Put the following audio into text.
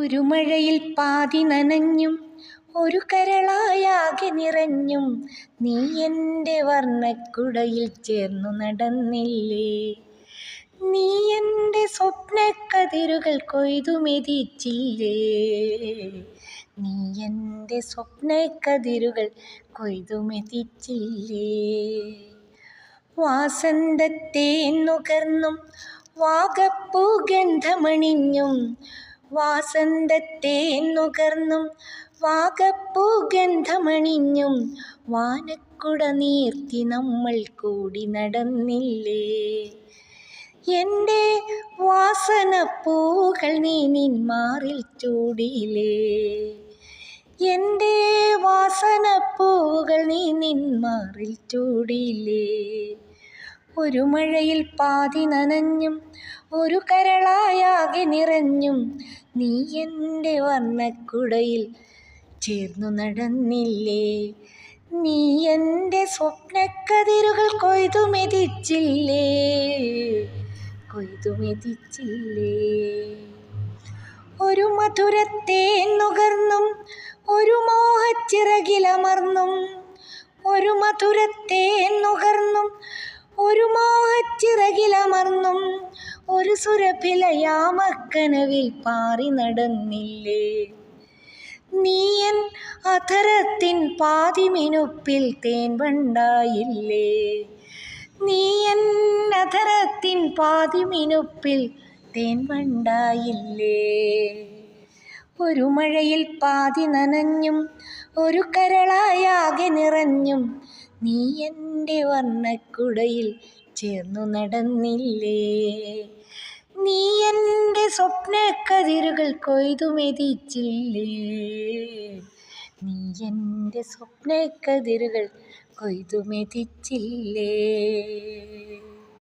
ഒരു മഴയിൽ പാതി നനഞ്ഞും ഒരു കരളായാകെ നിറഞ്ഞും നീ എൻ്റെ വർണ്ണക്കുടയിൽ ചേർന്നു നടന്നില്ലേ. നീ എൻ്റെ സ്വപ്നക്കതിരുകൾ കൊയ്തു മെതിച്ചില്ലേ. നീ എൻ്റെ സ്വപ്നക്കതിരുകൾ കൊയ്തു മെതിച്ചില്ലേ. വാസന്തത്തേൻ നുകർന്നും വാഗപ്പൂഗന്ധമണിഞ്ഞും വാസന്തത്തേൻ നുകർന്നും വാഗപ്പൂഗന്ധമണിഞ്ഞും വാനക്കുട നീർത്തി നമ്മൾ കൂടി നടന്നില്ലേ. എൻ്റെ വാസനപ്പൂകൾ നീ നിന്മാറിൽ ചൂടിയില്ലേ. എൻ്റെ വാസനപ്പൂകൾ നീ നിന്മാറിൽ ചൂടിയില്ലേ. ഒരു മഴയിൽ പാതി നനഞ്ഞും ഒരു കരളായാകെ നിറഞ്ഞും നീ എൻ്റെ വർണ്ണക്കുടയിൽ ചേർന്നു നടന്നില്ലേ. നീ എൻ്റെ സ്വപ്നക്കതിരുകൾ കൊയ്തു മെതിച്ചില്ലേ. കൊയ്തു മെതിച്ചില്ലേ. ഒരു മധുരത്തേൻ നുകർന്നും ഒരു മോഹച്ചിറകിലമർന്നും ഒരു മധുരത്തേൻ നുകർന്നും ഒരു മോഹച്ചിറകിലമർന്നും ഒരു സുരഭിലയാമക്കനവിൽ പാറി നടന്നില്ലേ. നീയൻ അധരത്തിൻ പാതിമിനുപ്പിൽ തേൻ വണ്ടായില്ലേ. നീയൻ അധരത്തിൻ പാതിമിനുപ്പിൽ തേൻ വണ്ടായില്ലേ. ഒരു മഴയിൽ പാതി നനഞ്ഞും ഒരു കരളായാകെ നിറഞ്ഞും നീ എൻ്റെ വർണ്ണക്കുടയിൽ ചേർന്നു നടന്നില്ലേ. നീ എൻ്റെ സ്വപ്നക്കതിരുകൾ കൊയ്തു മെതിച്ചില്ലേ. നീ എൻ്റെ സ്വപ്നക്കതിരുകൾ കൊയ്തു മെതിച്ചില്ലേ.